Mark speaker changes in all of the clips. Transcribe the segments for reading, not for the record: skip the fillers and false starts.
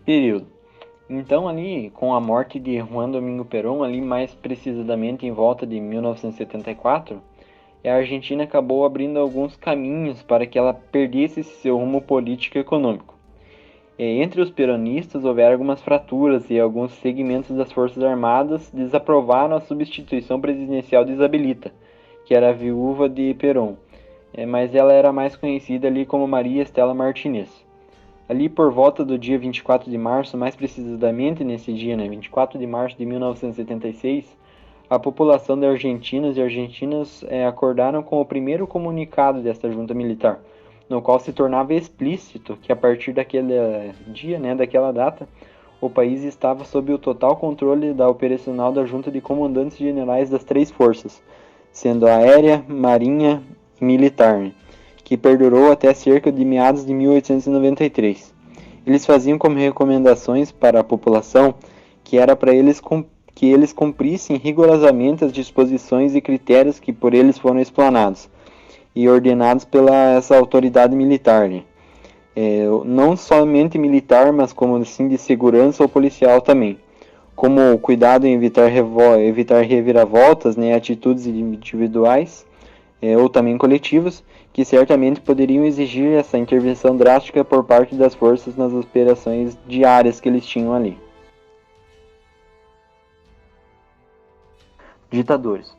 Speaker 1: período. Então ali, com a morte de Juan Domingo Perón, ali mais precisamente em volta de 1974, a Argentina acabou abrindo alguns caminhos para que ela perdesse seu rumo político e econômico. Entre os peronistas houveram algumas fraturas e alguns segmentos das Forças Armadas desaprovaram a substituição presidencial de Isabelita, que era a viúva de Perón, mas ela era mais conhecida ali como Maria Estela Martínez. Ali por volta do dia 24 de março, mais precisamente nesse dia, 24 de março de 1976, a população de argentinos e argentinas acordaram com o primeiro comunicado desta junta militar, no qual se tornava explícito que a partir daquele dia, daquela data, o país estava sob o total controle da operacional da junta de comandantes generais das três forças, sendo aérea, marinha e militar, que perdurou até cerca de meados de 1893. Eles faziam como recomendações para a população que era para que eles cumprissem rigorosamente as disposições e critérios que por eles foram explanados e ordenados pela essa autoridade militar, não somente militar, mas como assim de segurança ou policial também, como o cuidado em evitar reviravoltas, atitudes individuais ou também coletivas, que certamente poderiam exigir essa intervenção drástica por parte das forças nas operações diárias que eles tinham ali. Ditadores.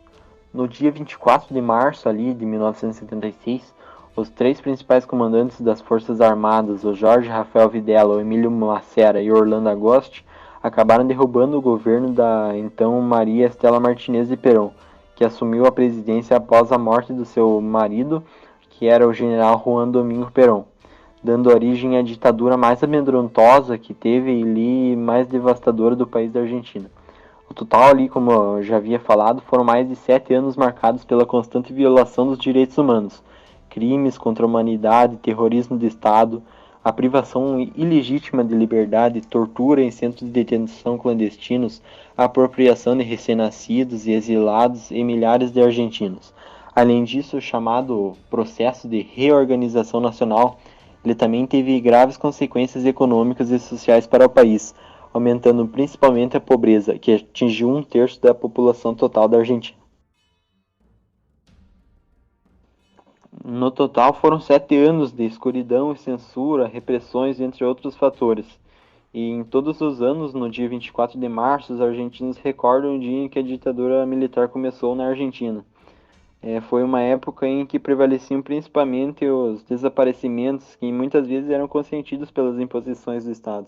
Speaker 1: No dia 24 de março ali, de 1976, os três principais comandantes das Forças Armadas, o Jorge Rafael Videla, o Emílio Massera e Orlando Agosti, acabaram derrubando o governo da então Maria Estela Martínez de Perón, que assumiu a presidência após a morte do seu marido, que era o general Juan Domingo Perón, dando origem à ditadura mais amedrontosa que teve e mais devastadora do país da Argentina. O total ali, como eu já havia falado, foram mais de 7 anos marcados pela constante violação dos direitos humanos, crimes contra a humanidade, terrorismo de Estado, a privação ilegítima de liberdade, tortura em centros de detenção clandestinos, a apropriação de recém-nascidos e exilados e milhares de argentinos. Além disso, o chamado processo de reorganização nacional, ele também teve graves consequências econômicas e sociais para o país, aumentando principalmente a pobreza, que atingiu 1/3 da população total da Argentina. No total foram 7 anos de escuridão e censura, repressões, entre outros fatores. E em todos os anos, no dia 24 de março, os argentinos recordam o dia em que a ditadura militar começou na Argentina. Foi uma época em que prevaleciam principalmente os desaparecimentos, que muitas vezes eram consentidos pelas imposições do Estado.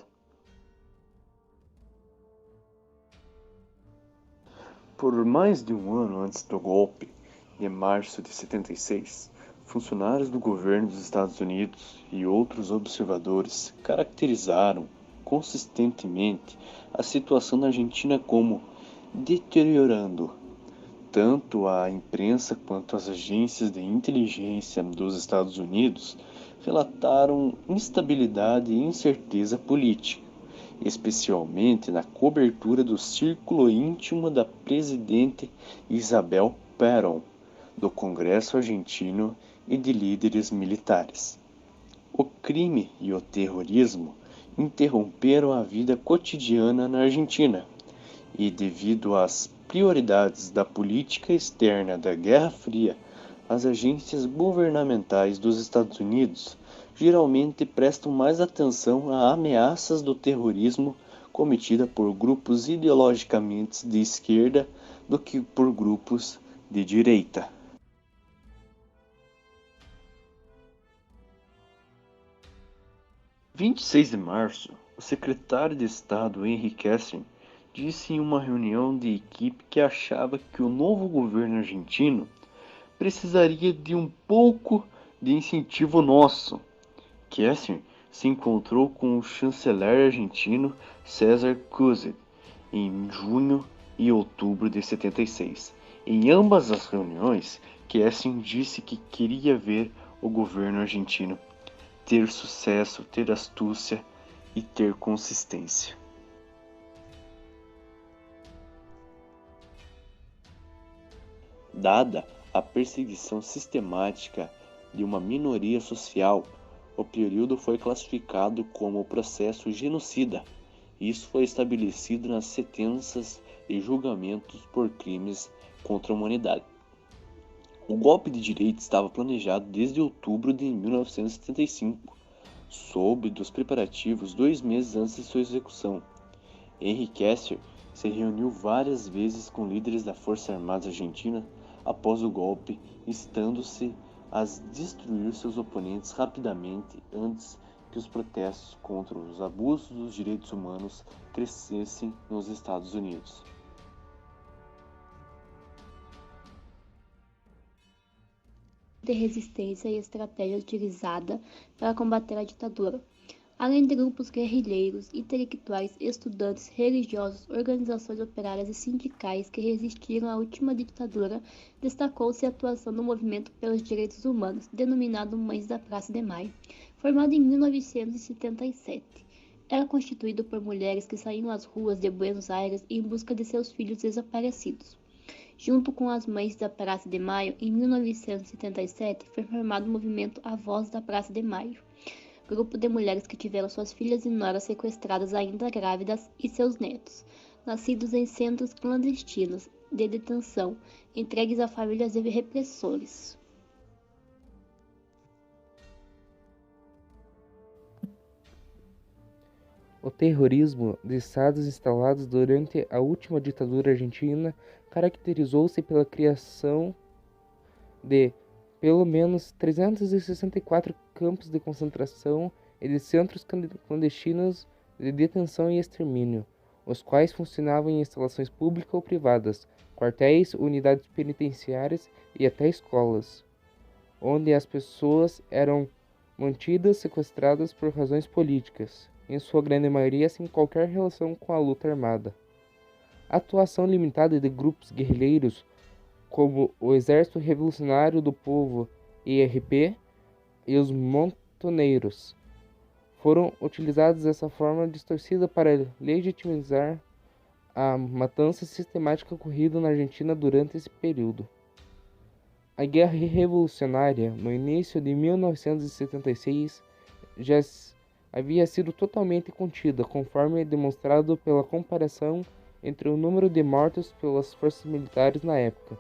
Speaker 2: Por mais de um ano antes do golpe, de março de 76, funcionários do governo dos Estados Unidos e outros observadores caracterizaram consistentemente a situação na Argentina como deteriorando. Tanto a imprensa quanto as agências de inteligência dos Estados Unidos relataram instabilidade e incerteza política, especialmente na cobertura do círculo íntimo da presidente Isabel Perón, do Congresso argentino e de líderes militares. O crime e o terrorismo interromperam a vida cotidiana na Argentina, e devido às prioridades da política externa da Guerra Fria, as agências governamentais dos Estados Unidos geralmente prestam mais atenção a ameaças do terrorismo cometida por grupos ideologicamente de esquerda do que por grupos de direita. Em 26 de março, o secretário de Estado Henry Kissinger disse em uma reunião de equipe que achava que o novo governo argentino precisaria de um pouco de incentivo nosso. Kissinger se encontrou com o chanceler argentino César Kuzet em junho e outubro de 76. Em ambas as reuniões, Kissinger disse que queria ver o governo argentino ter sucesso, ter astúcia e ter consistência. Dada a perseguição sistemática de uma minoria social, O período foi classificado como processo genocida. Isso foi estabelecido nas sentenças e julgamentos por crimes contra a humanidade. O golpe de direita estava planejado desde outubro de 1975, sob dos preparativos 2 meses antes de sua execução. Henry Kissinger se reuniu várias vezes com líderes da Força Armada Argentina após o golpe, instando-se a destruir seus oponentes rapidamente antes que os protestos contra os abusos dos direitos humanos crescessem nos Estados Unidos.
Speaker 3: De resistência e estratégia utilizada para combater a ditadura, além de grupos guerrilheiros, intelectuais, estudantes, religiosos, organizações operárias e sindicais que resistiram à última ditadura, destacou-se a atuação do movimento pelos direitos humanos, denominado Mães da Praça de Maio, formado em 1977. Era constituído por mulheres que saíam às ruas de Buenos Aires em busca de seus filhos desaparecidos. Junto com as Mães da Praça de Maio, em 1977, foi formado o movimento A Voz da Praça de Maio, grupo de mulheres que tiveram suas filhas e noras sequestradas ainda grávidas e seus netos, nascidos em centros clandestinos de detenção, entregues a famílias de repressores.
Speaker 4: O terrorismo de estados instalados durante a última ditadura argentina caracterizou-se pela criação de pelo menos 364 campos de concentração e de centros clandestinos de detenção e extermínio, os quais funcionavam em instalações públicas ou privadas, quartéis, unidades penitenciárias e até escolas, onde as pessoas eram mantidas sequestradas por razões políticas, em sua grande maioria sem qualquer relação com a luta armada. A atuação limitada de grupos guerrilheiros como o Exército Revolucionário do Povo, ERP, e os montoneiros, foram utilizados dessa forma distorcida para legitimizar a matança sistemática ocorrida na Argentina durante esse período. A Guerra Revolucionária, no início de 1976, já havia sido totalmente contida, conforme demonstrado pela comparação entre o número de mortos pelas forças militares na época,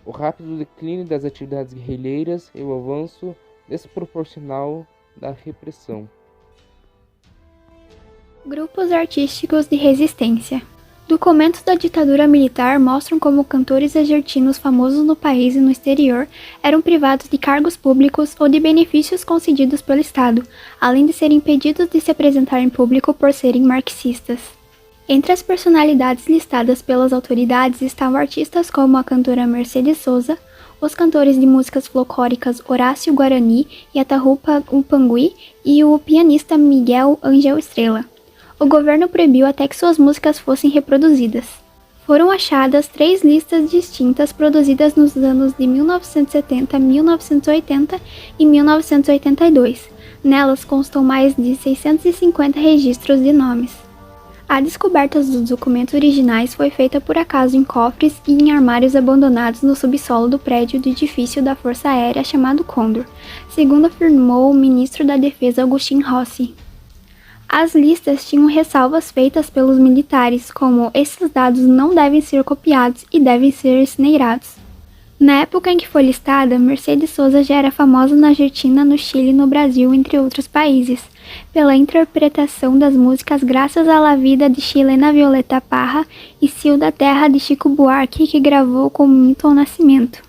Speaker 4: o rápido declínio das atividades guerrilheiras e o avanço desproporcional da repressão.
Speaker 5: Grupos artísticos de resistência. Documentos da ditadura militar mostram como cantores argentinos famosos no país e no exterior eram privados de cargos públicos ou de benefícios concedidos pelo Estado, além de serem impedidos de se apresentar em público por serem marxistas. Entre as personalidades listadas pelas autoridades estavam artistas como a cantora Mercedes Sosa, os cantores de músicas folclóricas Horácio Guarani e Atahualpa Upangui e o pianista Miguel Ángel Estrela. O governo proibiu até que suas músicas fossem reproduzidas. Foram achadas 3 listas distintas produzidas nos anos de 1970, 1980 e 1982. Nelas constam mais de 650 registros de nomes. A descoberta dos documentos originais foi feita por acaso em cofres e em armários abandonados no subsolo do prédio do edifício da Força Aérea chamado Condor, segundo afirmou o ministro da Defesa Agustín Rossi. As listas tinham ressalvas feitas pelos militares, como esses dados não devem ser copiados e devem ser incinerados. Na época em que foi listada, Mercedes Sosa já era famosa na Argentina, no Chile e no Brasil, entre outros países, pela interpretação das músicas Graças à la Vida de Chilena Violeta Parra e Cio da Terra de Chico Buarque, que gravou com Milton Nascimento.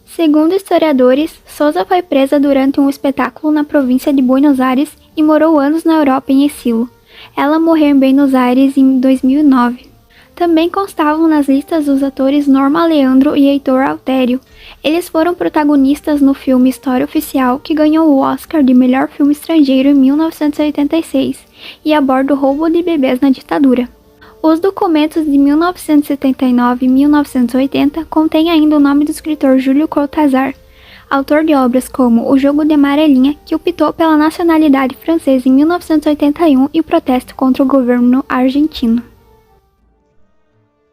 Speaker 5: Segundo historiadores, Sosa foi presa durante um espetáculo na província de Buenos Aires e morou anos na Europa em exílio. Ela morreu em Buenos Aires em 2009. Também constavam nas listas os atores Norma Leandro e Heitor Altério. Eles foram protagonistas no filme História Oficial, que ganhou o Oscar de melhor filme estrangeiro em 1986, e aborda o roubo de bebês na ditadura. Os documentos de 1979 e 1980 contêm ainda o nome do escritor Júlio Cortázar, autor de obras como O Jogo de Amarelinha, que optou pela nacionalidade francesa em 1981 e o protesto contra o governo argentino.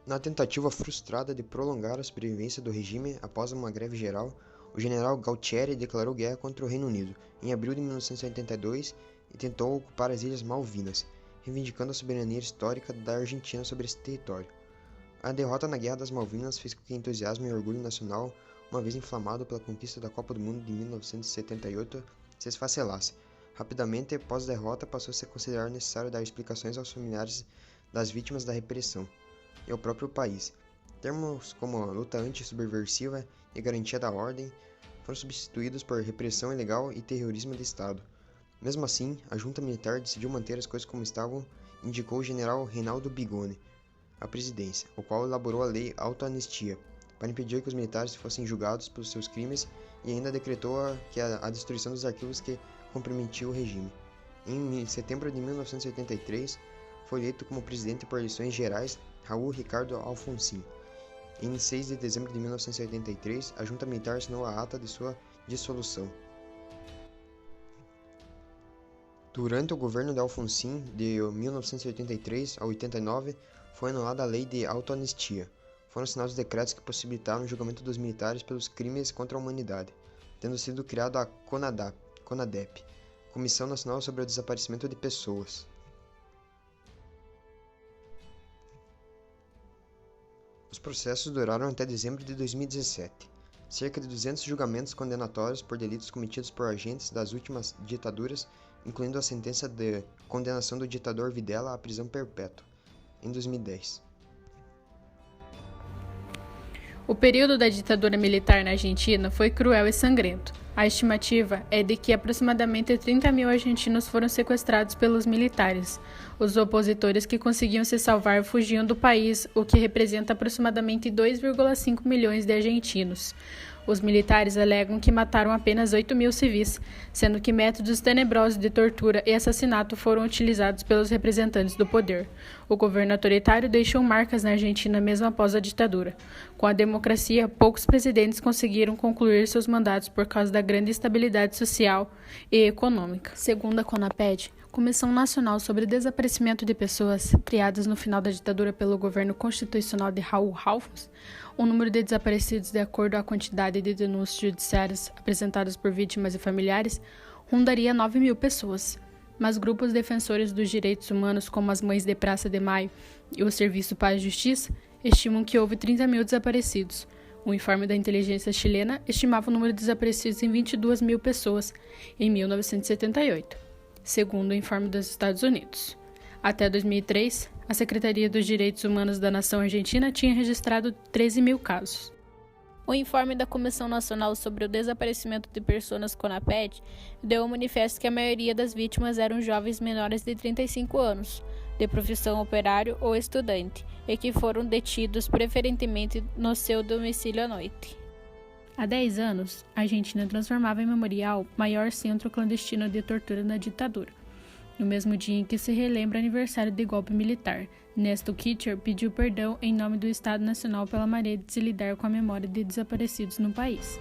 Speaker 6: Na tentativa frustrada de prolongar a sobrevivência do regime após uma greve geral, O general Galtieri declarou guerra contra o Reino Unido em abril de 1982 e tentou ocupar as Ilhas Malvinas, reivindicando a soberania histórica da Argentina sobre esse território. A derrota na Guerra das Malvinas fez com que o entusiasmo e orgulho nacional, uma vez inflamado pela conquista da Copa do Mundo de 1978, se esfacelasse. Rapidamente, após a derrota, passou-se a considerar necessário dar explicações aos familiares das vítimas da repressão e ao próprio país. Termos como luta anti-subversiva e garantia da ordem foram substituídos por repressão ilegal e terrorismo de Estado. Mesmo assim, a junta militar decidiu manter as coisas como estavam e indicou o general Reinaldo Bigoni à presidência, o qual elaborou a lei autoanistia, para impedir que os militares fossem julgados pelos seus crimes e ainda decretou a destruição dos arquivos que comprometiam o regime. Em setembro de 1983, foi eleito como presidente por eleições gerais Raul Ricardo Alfonsín. Em 6 de dezembro de 1983, a junta militar assinou a ata de sua dissolução. Durante o governo de Alfonsín, de 1983 a 89, foi anulada a lei de autoanistia. Foram assinados decretos que possibilitaram o julgamento dos militares pelos crimes contra a humanidade, tendo sido criada a CONADEP, Comissão Nacional sobre o Desaparecimento de Pessoas. Os processos duraram até dezembro de 2017. Cerca de 200 julgamentos condenatórios por delitos cometidos por agentes das últimas ditaduras, incluindo a sentença de condenação do ditador Videla à prisão perpétua, em 2010.
Speaker 7: O período da ditadura militar na Argentina foi cruel e sangrento. A estimativa é de que aproximadamente 30 mil argentinos foram sequestrados pelos militares. Os opositores que conseguiam se salvar fugiam do país, o que representa aproximadamente 2,5 milhões de argentinos. Os militares alegam que mataram apenas 8 mil civis, sendo que métodos tenebrosos de tortura e assassinato foram utilizados pelos representantes do poder. O governo autoritário deixou marcas na Argentina mesmo após a ditadura. Com a democracia, poucos presidentes conseguiram concluir seus mandatos por causa da grande instabilidade social e econômica. Segundo a CONAPED, Comissão Nacional sobre o Desaparecimento de Pessoas, criadas no final da ditadura pelo governo constitucional de Raul Ralphos, o número de desaparecidos, de acordo à quantidade de denúncias judiciárias apresentadas por vítimas e familiares, rondaria 9 mil pessoas. Mas grupos defensores dos direitos humanos, como as Mães de Praça de Maio e o Serviço Paz e Justiça, estimam que houve 30 mil desaparecidos. O informe da inteligência chilena estimava o número de desaparecidos em 22 mil pessoas em 1978, segundo o informe dos Estados Unidos. Até 2003, a Secretaria dos Direitos Humanos da nação argentina tinha registrado 13 mil casos. O informe da Comissão Nacional sobre o Desaparecimento de Pessoas, CONAPED, deu ao manifesto que a maioria das vítimas eram jovens menores de 35 anos, de profissão operário ou estudante, e que foram detidos preferentemente no seu domicílio à noite. Há 10 anos, a Argentina transformava em memorial o maior centro clandestino de tortura na ditadura. No mesmo dia em que se relembra o aniversário do golpe militar, Néstor Kirchner pediu perdão em nome do Estado Nacional pela maneira de se lidar com a memória de desaparecidos no país.